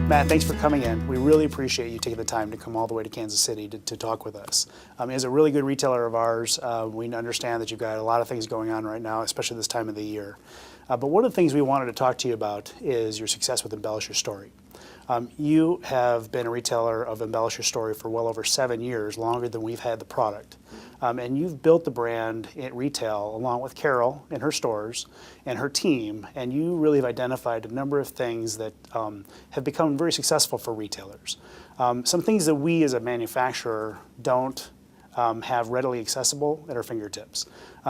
Matt, thanks for coming in. We really appreciate you taking the time to come all the way to Kansas City to talk with us. As a really good retailer of ours, we understand that you've got a lot of things going on right now, especially this time of the year. But one of the things we wanted to talk to you about is your success with Embellsh Your Story. You have been a retailer of Embellsh Your Story for well over 7 years, longer than we've had the product. And you've built the brand at retail along with Carol in her stores and her team, and you really have identified a number of things that have become very successful for retailers. Some things that we as a manufacturer don't have readily accessible at our fingertips.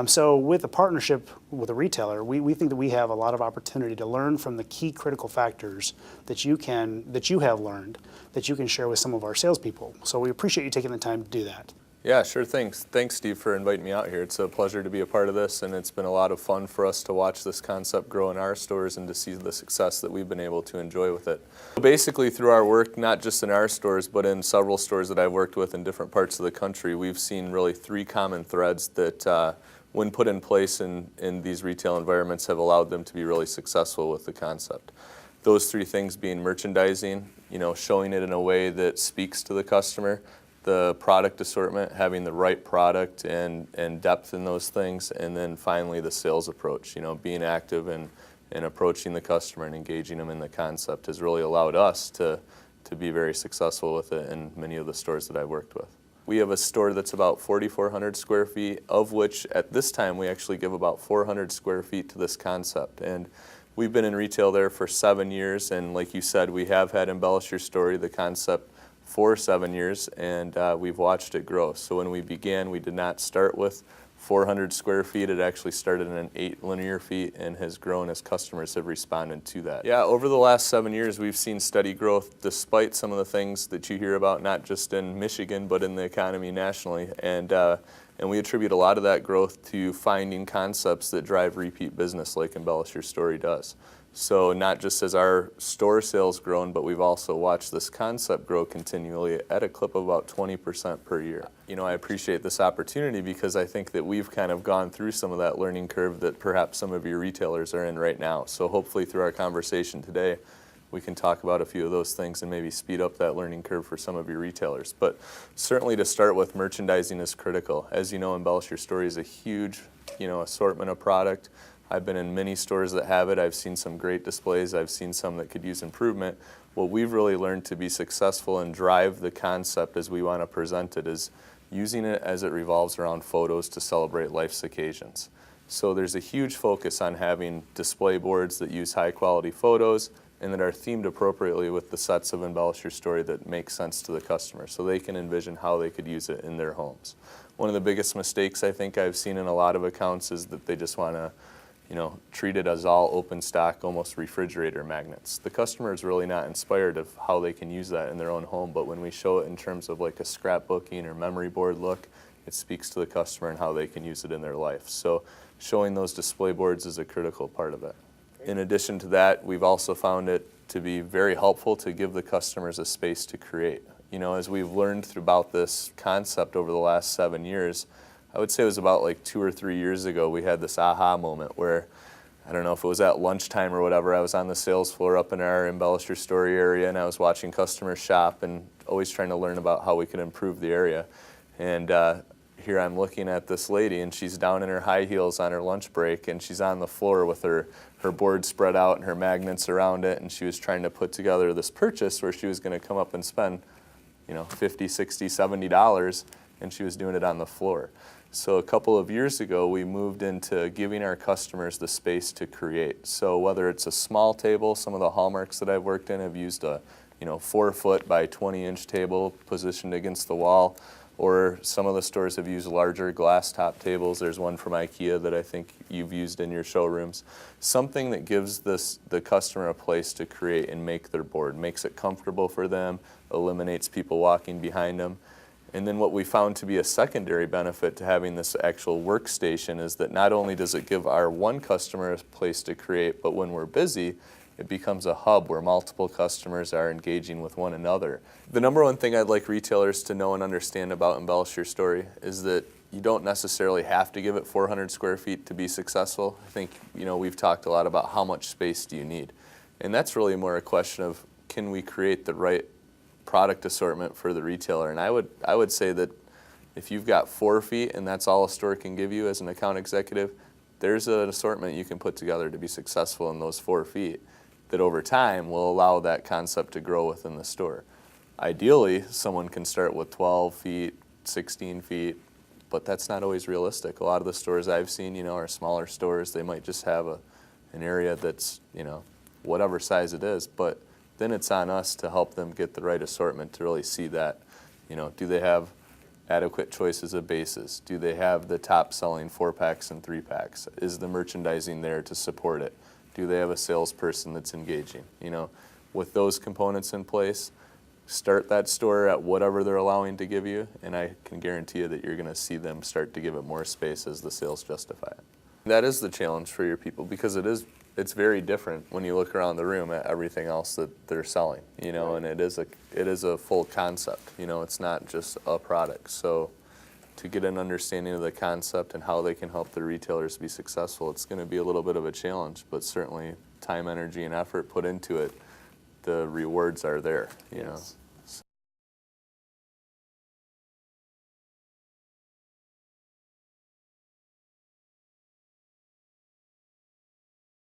So with a partnership with a retailer, we think that we have a lot of opportunity to learn from the key critical factors that you have learned, that you can share with some of our salespeople. So we appreciate you taking the time to do that. Yeah, sure. Thanks, Steve, for inviting me out here. It's a pleasure to be a part of this, and it's been a lot of fun for us to watch this concept grow in our stores and to see the success that we've been able to enjoy with it. Basically, through our work, not just in our stores, but in several stores that I've worked with in different parts of the country, we've seen really 3 common threads that, when put in place in these retail environments, have allowed them to be really successful with the concept. Those 3 things being merchandising, showing it in a way that speaks to the customer, the product assortment, having the right product and depth in those things, and then finally the sales approach, being active and approaching the customer and engaging them in the concept has really allowed us to be very successful with it in many of the stores that I've worked with. We have a store that's about 4,400 square feet, of which at this time we actually give about 400 square feet to this concept. And we've been in retail there for 7 years, and like you said, we have had Embellsh Your Story, the concept, for 7 years, and we've watched it grow. So when we began, we did not start with 400 square feet. It actually started in 8 linear feet and has grown as customers have responded to that. Yeah, over the last 7 years, we've seen steady growth despite some of the things that you hear about, not just in Michigan, but in the economy nationally. And we attribute a lot of that growth to finding concepts that drive repeat business like Embellsh Your Story does. So not just has our store sales grown, but we've also watched this concept grow continually at a clip of about 20% per year. I appreciate this opportunity because I think that we've kind of gone through some of that learning curve that perhaps some of your retailers are in right now. So hopefully through our conversation today, we can talk about a few of those things and maybe speed up that learning curve for some of your retailers. But certainly to start with, merchandising is critical. As you know, Embellsh Your Story is a huge, assortment of product. I've been in many stores that have it. I've seen some great displays. I've seen some that could use improvement. What we've really learned to be successful and drive the concept as we want to present it is using it as it revolves around photos to celebrate life's occasions. So there's a huge focus on having display boards that use high quality photos and that are themed appropriately with the sets of Embellsh Your Story that make sense to the customer so they can envision how they could use it in their homes. One of the biggest mistakes I think I've seen in a lot of accounts is that they just want to treat it as all open stock, almost refrigerator magnets. The customer is really not inspired of how they can use that in their own home, but when we show it in terms of like a scrapbooking or memory board look, it speaks to the customer and how they can use it in their life. So showing those display boards is a critical part of it. In addition to that, we've also found it to be very helpful to give the customers a space to create. As we've learned about this concept over the last 7 years, I would say it was about like 2 or 3 years ago, we had this aha moment where, I don't know if it was at lunchtime or whatever, I was on the sales floor up in our Embellsh Your Story area and I was watching customers shop and always trying to learn about how we could improve the area. And here I'm looking at this lady and she's down in her high heels on her lunch break and she's on the floor with her board spread out and her magnets around it, and she was trying to put together this purchase where she was going to come up and spend, $50, $60, $70, and she was doing it on the floor. So a couple of years ago, we moved into giving our customers the space to create. So whether it's a small table, some of the hallmarks that I've worked in have used a 4-foot by 20-inch table positioned against the wall, or some of the stores have used larger glass top tables. There's one from IKEA that I think you've used in your showrooms. Something that gives the customer a place to create and make their board, makes it comfortable for them, eliminates people walking behind them. And then what we found to be a secondary benefit to having this actual workstation is that not only does it give our one customer a place to create, but when we're busy, it becomes a hub where multiple customers are engaging with one another. The number one thing I'd like retailers to know and understand about Embellsh Your Story is that you don't necessarily have to give it 400 square feet to be successful. I think we've talked a lot about how much space do you need. And that's really more a question of can we create the right product assortment for the retailer? And I would say that if you've got 4 feet and that's all a store can give you as an account executive, there's an assortment you can put together to be successful in those 4 feet that over time will allow that concept to grow within the store. Ideally, someone can start with 12 feet, 16 feet, but that's not always realistic. A lot of the stores I've seen, you know, are smaller stores. They might just have an area that's, you know, whatever size it is, but then it's on us to help them get the right assortment to really see that, you know, do they have adequate choices of bases? Do they have the top selling 4-packs and 3-packs? Is the merchandising there to support it? Do they have a salesperson that's engaging? You know, with those components in place, start that store at whatever they're allowing to give you, and I can guarantee you that you're going to see them start to give it more space as the sales justify it. That is the challenge for your people, because it's very different when you look around the room at everything else that they're selling, you know, and it is a full concept, you know, it's not just a product. So to get an understanding of the concept and how they can help the retailers be successful, it's going to be a little bit of a challenge, but certainly time, energy, and effort put into it, the rewards are there, you know.